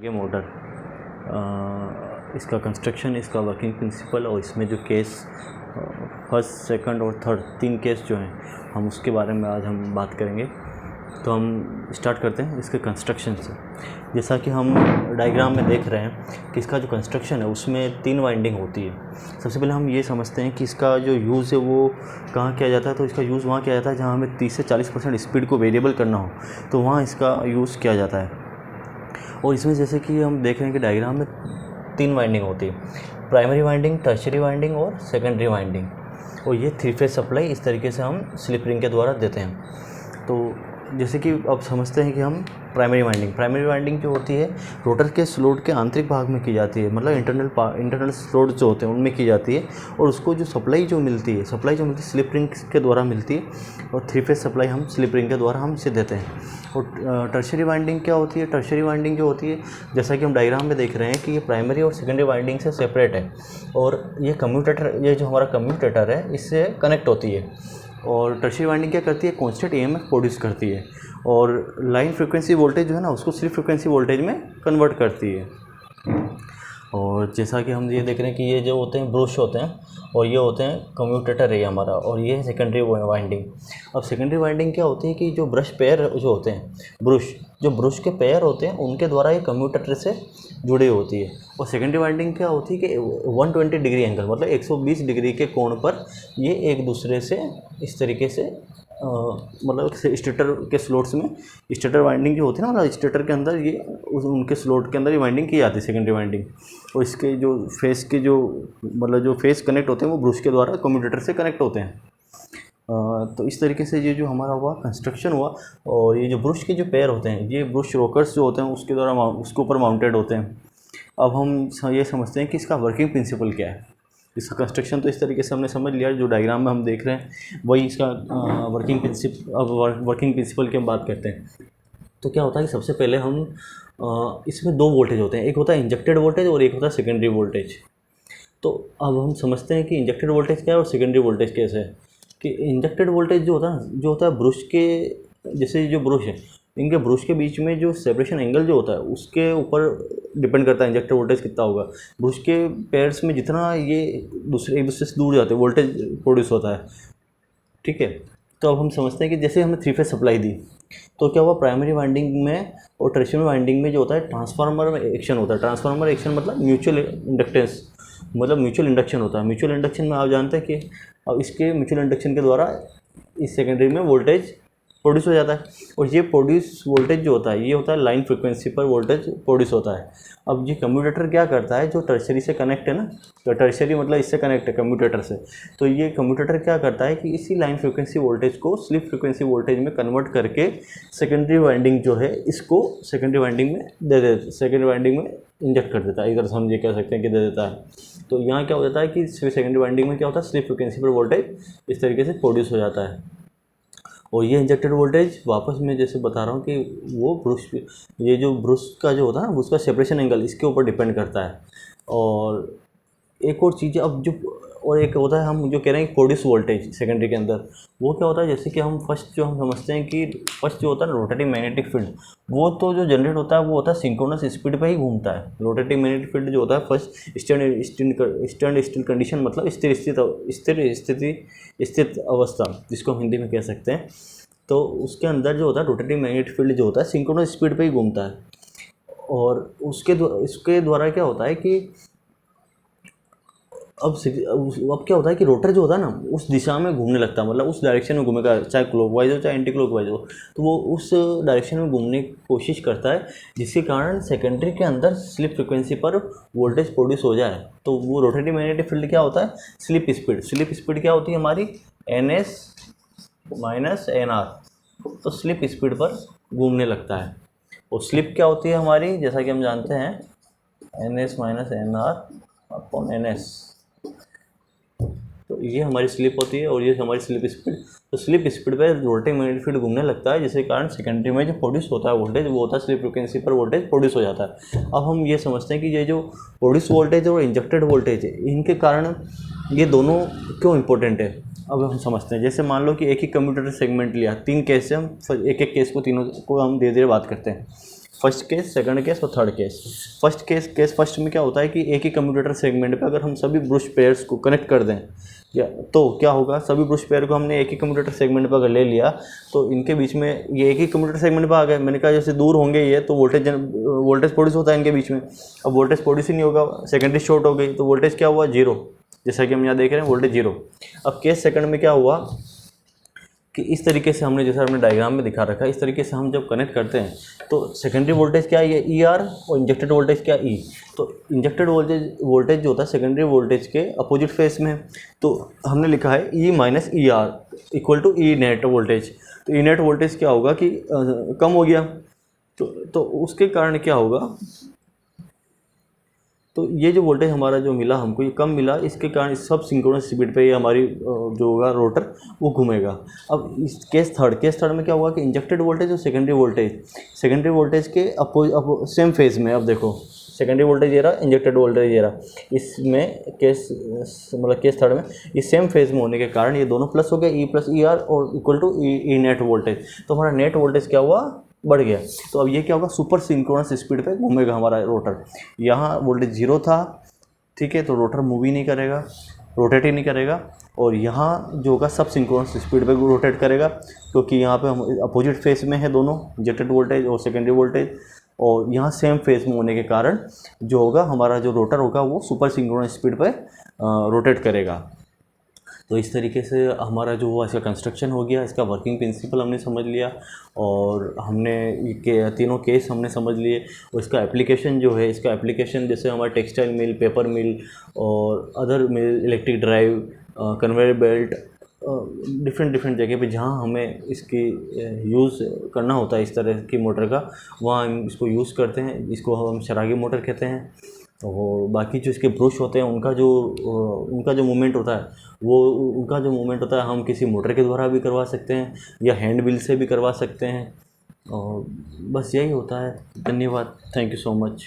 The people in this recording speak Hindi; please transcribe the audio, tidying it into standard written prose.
ये मोटर इसका कंस्ट्रक्शन, इसका वर्किंग प्रिंसिपल और इसमें जो केस फर्स्ट, सेकंड और थर्ड 3 केस जो हैं हम उसके बारे में आज हम बात करेंगे। तो हम स्टार्ट करते हैं इसके कंस्ट्रक्शन से। जैसा कि हम डायग्राम में देख रहे हैं कि इसका जो कंस्ट्रक्शन है उसमें 3 वाइंडिंग होती है। सबसे पहले हम ये समझते हैं कि इसका जो यूज़ है वो कहाँ किया जाता है। तो इसका यूज़ वहाँ किया जाता है जहाँ हमें 30 से 40% स्पीड को वेरिएबल करना हो, तो वहाँ इसका यूज़ किया जाता है। और इसमें जैसे कि हम देख रहे हैं कि डायग्राम में 3 वाइंडिंग होती है, प्राइमरी वाइंडिंग, टर्शियरी वाइंडिंग और सेकेंडरी वाइंडिंग। और ये 3 फेज सप्लाई इस तरीके से हम स्लिप रिंग के द्वारा देते हैं। तो जैसे कि अब समझते हैं कि हम प्राइमरी वाइंडिंग जो होती है रोटर के स्लोट के आंतरिक भाग में की जाती है, मतलब इंटरनल स्लोट जो होते हैं उनमें की जाती है। और उसको जो सप्लाई जो मिलती है स्लिप रिंग के द्वारा मिलती है। और 3 फेज सप्लाई हम स्लिप रिंग के द्वारा हम इसे देते हैं। और टर्शियरी वाइंडिंग क्या होती है? टर्शियरी वाइंडिंग जो होती है, जैसा कि हम डायग्राम में देख रहे हैं कि ये प्राइमरी और सेकेंडरी वाइंडिंग से सेपरेट है। और ये जो हमारा कम्यूटेटर है इससे कनेक्ट होती है। और टर्शियरी वाइंडिंग क्या करती है? कांस्टेंट ईएमएफ प्रोड्यूस करती है और लाइन फ्रीक्वेंसी वोल्टेज जो है ना उसको स्लिप फ्रीक्वेंसी वोल्टेज में कन्वर्ट करती है। और जैसा कि हम ये देख रहे हैं कि ये जो होते हैं ब्रश होते हैं और ये होते हैं कम्यूटेटर है हमारा, और ये है सेकेंडरी वाइंडिंग। अब सेकेंडरी वाइंडिंग क्या होती है कि जो ब्रश पेयर जो होते हैं, ब्रश के पेयर होते हैं उनके द्वारा ये कम्यूटेटर से जुड़ी होती है। और सेकेंडरी वाइंडिंग क्या होती है कि 120 डिग्री एंगल, मतलब 120 डिग्री के कोण पर ये एक दूसरे से इस तरीके से मतलब स्टेटर के स्लोट्स में स्टेटर वाइंडिंग जो होती है ना, मतलब स्टेटर के अंदर ये उनके स्लोट के अंदर ये वाइंडिंग की जाती है सेकेंडरी वाइंडिंग। और इसके जो फेस के जो फेस कनेक्ट होते हैं वो ब्रश के द्वारा कम्यूटेटर से कनेक्ट होते हैं। तो इस तरीके से ये जो हमारा हुआ कंस्ट्रक्शन हुआ। और ये जो ब्रश के जो पेयर होते हैं, ये ब्रश रोकर्स जो होते हैं उसके द्वारा उसके ऊपर माउंटेड होते हैं। अब हम ये समझते हैं कि इसका वर्किंग प्रिंसिपल क्या है। इसका कंस्ट्रक्शन तो इस तरीके से हमने समझ लिया, जो डायग्राम में हम देख रहे हैं वही इसका वर्किंग प्रिंसिपल की हम बात करते हैं। तो क्या होता है कि सबसे पहले हम इसमें 2 वोल्टेज होते हैं, एक होता है इंजेक्टेड वोल्टेज और एक होता है सेकेंडरी वोल्टेज। तो अब हम समझते हैं कि इंजेक्टेड वोल्टेज क्या है और सेकेंडरी वोल्टेज कैसे है। कि इंजेक्टेड वोल्टेज जो होता है ब्रश के, जैसे जो ब्रश है इनके ब्रश के बीच में जो सेपरेशन एंगल जो होता है उसके ऊपर डिपेंड करता है इंजेक्टेड वोल्टेज कितना होगा। ब्रश के पेयर्स में जितना ये एक दूसरे से दूर जाते हैं वोल्टेज प्रोड्यूस होता है, ठीक है। तो अब हम समझते हैं कि जैसे हमने 3 फेज सप्लाई दी तो क्या हुआ, प्राइमरी वाइंडिंग में और टर्शियरी वाइंडिंग में जो होता है ट्रांसफार्मर में एक्शन होता है। ट्रांसफार्मर एक्शन मतलब म्यूचुअल इंडक्टेंस, मतलब म्यूचुअल इंडक्शन होता है। म्यूचुअल इंडक्शन में आप जानते हैं कि अब इसके म्यूचुअल इंडक्शन के द्वारा इस सेकेंडरी में वोल्टेज प्रोड्यूस हो जाता है। और ये प्रोड्यूस वोल्टेज जो होता है ये होता है लाइन फ्रीक्वेंसी पर वोल्टेज प्रोड्यूस होता है। अब ये कम्यूटेटर क्या करता है, जो टर्शियरी से कनेक्ट है ना, तो टर्शियरी मतलब इससे कनेक्ट है कम्यूटेटर से, तो ये कम्यूटेटर क्या करता है कि इसी लाइन फ्रीक्वेंसी वोल्टेज को स्लिप फ्रीक्वेंसी वोल्टेज में कन्वर्ट करके सेकेंडरी वाइंडिंग जो है इसको सेकेंडरी वाइंडिंग में सेकेंडरी वाइंडिंग में इंजेक्ट कर देता है। इधर से हम ये कह सकते हैं कि दे देता है। तो यहाँ क्या हो जाता है कि सेकेंडरी वाइंडिंग में क्या होता है, स्लिप फ्रीक्वेंसी पर वोल्टेज इस तरीके से प्रोड्यूस हो जाता है। और ये इंजेक्टेड वोल्टेज वापस मैं जैसे बता रहा हूँ कि वो ब्रश, ये जो ब्रश का जो होता है ना उसका सेपरेशन एंगल इसके ऊपर डिपेंड करता है। और एक और चीज़ अब जो और एक होता है, हम जो कह रहे हैं प्रोड्यूस वोल्टेज सेकेंडरी के अंदर, वो क्या होता है, जैसे कि हम समझते हैं कि फर्स्ट जो होता है रोटेटिंग मैग्नेटिक फील्ड, वो तो जो जनरेट होता है वो होता है सिंक्रोनस स्पीड पे ही घूमता है। रोटेटिंग मैग्नेटिक फील्ड जो होता है फर्स्ट स्टैंड स्टिल कंडीशन, मतलब स्थिर अवस्था जिसको हम हिंदी में कह सकते हैं। तो उसके अंदर जो होता है रोटेटिंग मैग्नेटिक फील्ड जो होता है सिंक्रोनस स्पीड पे ही घूमता है। और उसके द्वारा क्या होता है कि अब क्या होता है कि रोटर जो होता है ना उस दिशा में घूमने लगता है, मतलब उस डायरेक्शन में घूमेगा, चाहे क्लॉकवाइज हो चाहे एंटी क्लॉकवाइज हो, तो वो उस डायरेक्शन में घूमने की कोशिश करता है, जिसके कारण सेकेंडरी के अंदर स्लिप फ्रीक्वेंसी पर वोल्टेज प्रोड्यूस हो जाए। तो वो रोटेटिंग मैग्नेटिक फील्ड क्या होता है, स्लिप स्पीड क्या होती है हमारी, NS माइनस NR। तो स्लिप स्पीड पर घूमने लगता है। और स्लिप क्या होती है हमारी, जैसा कि हम जानते हैं NS minus NR upon NS। तो ये हमारी स्लिप होती है और ये हमारी स्लिप स्पीड। तो स्लिप स्पीड पे रोटेटिंग मैग्नेटिक फील्ड घूमने लगता है, जिसके कारण सेकेंडरी में जो प्रोड्यूस होता है वोल्टेज वो होता है स्लिप फ्रीक्वेंसी पर वोल्टेज प्रोड्यूस हो जाता है। अब हम ये समझते हैं कि ये जो प्रोड्यूस वोल्टेज और इंजेक्टेड वोल्टेज है इनके कारण ये दोनों क्यों इंपॉर्टेंट है, अब हम समझते हैं। जैसे मान लो कि एक ही कम्यूटेटर सेगमेंट लिया, 3 केस से हम एक केस को तीनों को हम धीरे धीरे बात करते हैं। फर्स्ट केस, सेकंड केस और थर्ड केस। फर्स्ट में क्या होता है कि एक ही कम्यूटेटर सेगमेंट पे अगर हम सभी ब्रश पेयर्स को कनेक्ट कर दें या तो क्या होगा, सभी ब्रश पेयर को हमने एक ही कम्यूटेटर सेगमेंट पे अगर ले लिया तो इनके बीच में ये एक ही कम्यूटेटर सेगमेंट पे आ गए। मैंने कहा जैसे दूर होंगे ये तो वोल्टेज प्रोड्यूस होता है इनके बीच में। अब वोल्टेज प्रोड्यूस ही नहीं होगा, सेकेंडरी शॉर्ट हो गई तो वोल्टेज क्या हुआ, जीरो, जैसा कि हम यहाँ देख रहे हैं वोल्टेज जीरो। अब केस सेकंड में क्या हुआ कि इस तरीके से हमने, जैसा हमने डायग्राम में दिखा रखा है, इस तरीके से हम जब कनेक्ट करते हैं तो सेकेंडरी वोल्टेज क्या है, ये ई आर, और इंजेक्टेड वोल्टेज क्या, ई। तो इंजेक्टेड वोल्टेज जो होता है सेकेंडरी वोल्टेज के अपोजिट फेस में है, तो हमने लिखा है E minus E R equal to E net voltage. तो ई नेट वोल्टेज क्या होगा कि कम हो गया, तो उसके कारण क्या होगा, तो ये जो वोल्टेज हमारा जो मिला हमको, ये कम मिला, इसके कारण सब सिंक्रोनस स्पीड पे ये हमारी जो होगा रोटर वो घूमेगा। अब इस केस थर्ड में क्या हुआ कि इंजेक्टेड वोल्टेज और सेकेंडरी वोल्टेज के सेम फेज में, अब देखो सेकेंडरी वोल्टेज ये रहा, इंजेक्टेड वोल्टेज ये रहा, इसमें केस थर्ड में ये सेम फेज में होने के कारण ये दोनों प्लस हो गए, ई प्लस ई आर और equal to E net voltage. तो हमारा नेट वोल्टेज क्या हुआ, बढ़ गया। तो अब ये क्या होगा, सुपर सिंक्रोनस स्पीड पे घूमेगा हमारा रोटर। यहाँ वोल्टेज जीरो था, ठीक है, तो रोटर मूव ही नहीं करेगा, रोटेट ही नहीं करेगा, और यहाँ जो होगा सब सिंक्रोनस स्पीड पे रोटेट करेगा, क्योंकि यहाँ पे हम अपोजिट फेस में है दोनों, इंजेक्टेड वोल्टेज और सेकेंडरी वोल्टेज, और यहाँ सेम फेस में होने के कारण जो होगा हमारा जो रोटर होगा वो सुपर सिंक्रोनस स्पीड पे रोटेट करेगा। तो इस तरीके से हमारा जो हुआ इसका कंस्ट्रक्शन हो गया, इसका वर्किंग प्रिंसिपल हमने समझ लिया, और हमने तीनों केस हमने समझ लिए, और इसका एप्लीकेशन जो है, इसका एप्लीकेशन जैसे हमारा टेक्सटाइल मिल, पेपर मिल और other mill, electric drive, conveyor belt, different जगह पे जहाँ हमें इसकी यूज़ करना होता है इस तरह की मोटर का, वहाँ हम इसको यूज़ करते हैं। इसको हम शरागी मोटर कहते हैं। और बाकी जो इसके ब्रश होते हैं उनका जो मूवमेंट होता है हम किसी मोटर के द्वारा भी करवा सकते हैं या हैंड व्हील से भी करवा सकते हैं। और बस यही होता है। धन्यवाद, थैंक यू सो मच।